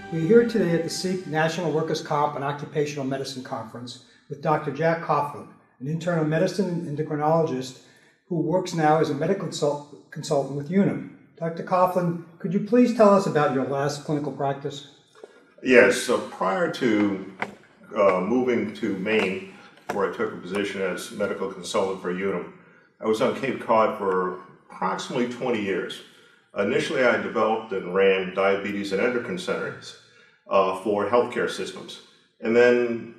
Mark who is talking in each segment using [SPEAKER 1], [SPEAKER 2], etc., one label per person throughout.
[SPEAKER 1] We're here today at the SEAK National Workers' Comp and Occupational Medicine Conference with Dr. Jack Coughlin, an internal medicine endocrinologist who works now as a medical consultant with Unum. Dr. Coughlin, could you please tell us about your last clinical practice?
[SPEAKER 2] Yes, so prior to moving to Maine, where I took a position as medical consultant for Unum, I was on Cape Cod for approximately 20 years. Initially, I developed and ran diabetes and endocrine centers for healthcare systems. And then,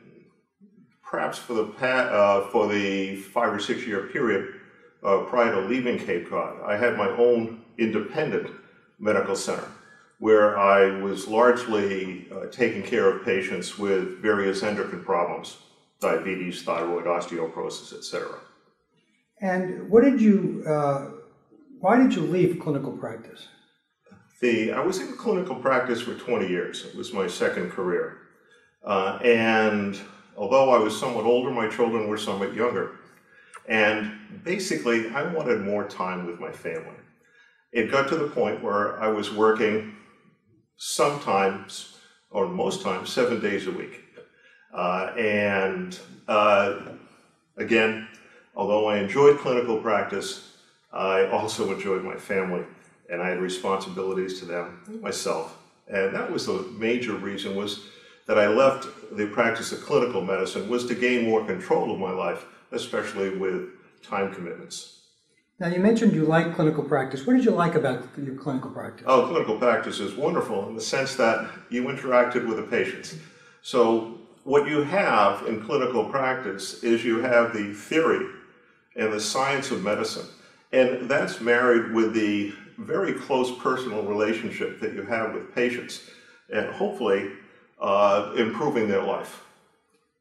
[SPEAKER 2] perhaps for the 5 or 6 year period prior to leaving Cape Cod, I had my own independent medical center where I was largely taking care of patients with various endocrine problems, diabetes, thyroid, osteoporosis, etc.
[SPEAKER 1] And why did you leave clinical practice?
[SPEAKER 2] I was in clinical practice for 20 years. It was my second career. And although I was somewhat older, my children were somewhat younger. And basically, I wanted more time with my family. It got to the point where I was working sometimes, or most times, 7 days a week. Again, although I enjoyed clinical practice, I also enjoyed my family, and I had responsibilities to them, myself. And that was the major reason, was that I left the practice of clinical medicine, was to gain more control of my life, especially with time commitments.
[SPEAKER 1] Now, you mentioned you like clinical practice. What did you like about your clinical practice?
[SPEAKER 2] Oh, clinical practice is wonderful in the sense that you interacted with the patients. So what you have in clinical practice is you have the theory and the science of medicine. And that's married with the very close personal relationship that you have with patients, and hopefully improving their life.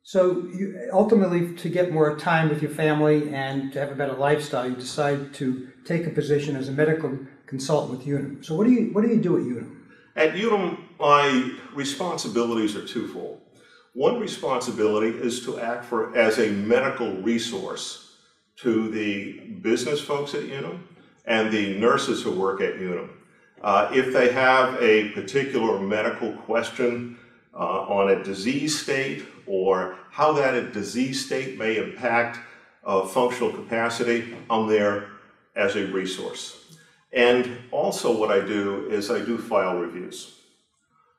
[SPEAKER 1] So you, ultimately, to get more time with your family and to have a better lifestyle, you decided to take a position as a medical consultant with Unum. So what do you do at Unum?
[SPEAKER 2] At Unum, my responsibilities are twofold. One responsibility is to act as a medical resource to the business folks at Unum and the nurses who work at Unum. If they have a particular medical question on a disease state or how that disease state may impact functional capacity, I'm there as a resource. And also what I do is I do file reviews.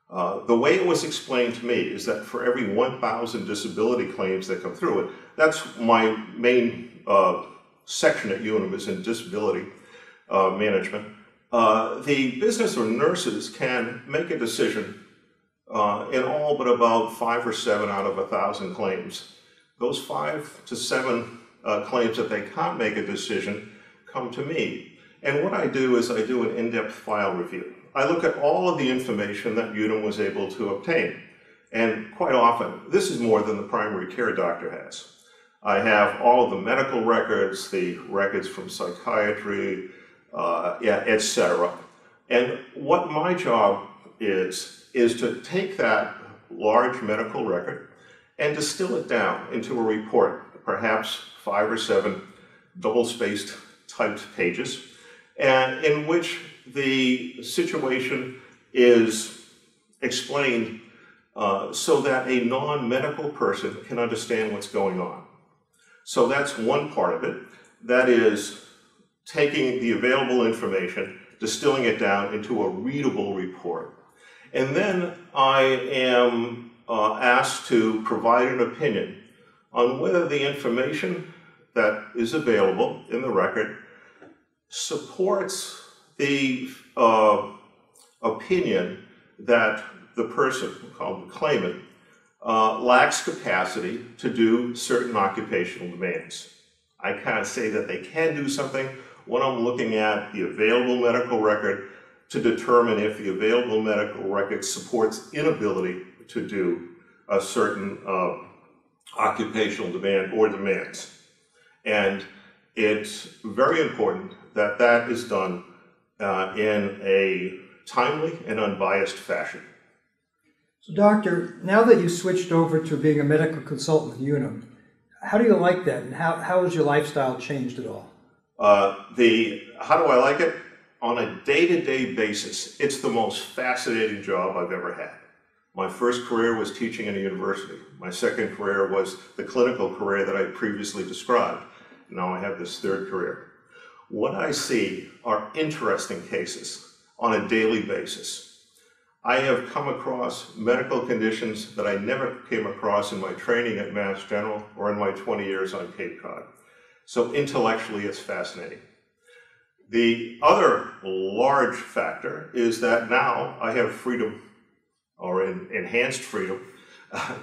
[SPEAKER 2] The way it was explained to me is that for every 1,000 disability claims that come through it, that's my main section at Unum, is in disability management. The business or nurses can make a decision in all but about 5 or 7 out of 1,000 claims. Those 5 to 7 claims that they can't make a decision come to me. And what I do is I do an in-depth file review. I look at all of the information that Unum was able to obtain. And quite often, this is more than the primary care doctor has. I have all of the medical records, the records from psychiatry, etc. And what my job is to take that large medical record and distill it down into a report, perhaps 5 or 7 double-spaced typed pages, and in which the situation is explained so that a non-medical person can understand what's going on. So that's one part of it. That is taking the available information, distilling it down into a readable report. And then I am asked to provide an opinion on whether the information that is available in the record supports the opinion that the person, called the claimant, lacks capacity to do certain occupational demands. I can't say that they can do something when I'm looking at the available medical record to determine if the available medical record supports inability to do a certain occupational demand or demands. And it's very important that that is done in a timely and unbiased fashion.
[SPEAKER 1] So, Doctor, now that you switched over to being a medical consultant with Unum, how do you like that, and how has your lifestyle changed at all?
[SPEAKER 2] How do I like it? On a day-to-day basis, it's the most fascinating job I've ever had. My first career was teaching in a university. My second career was the clinical career that I previously described. Now I have this third career. What I see are interesting cases on a daily basis. I have come across medical conditions that I never came across in my training at Mass General or in my 20 years on Cape Cod. So intellectually, it's fascinating. The other large factor is that now I have freedom, or enhanced freedom,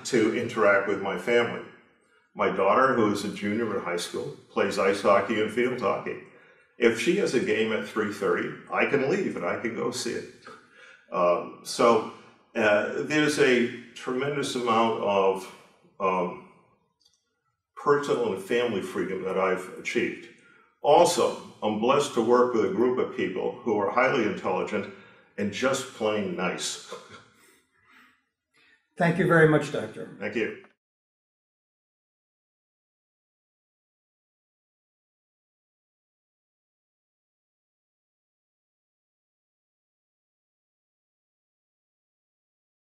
[SPEAKER 2] to interact with my family. My daughter, who is a junior in high school, plays ice hockey and field hockey. If she has a game at 3:30, I can leave and I can go see it. So there's a tremendous amount of personal and family freedom that I've achieved. Also, I'm blessed to work with a group of people who are highly intelligent and just plain nice.
[SPEAKER 1] Thank you very much, Doctor.
[SPEAKER 2] Thank you.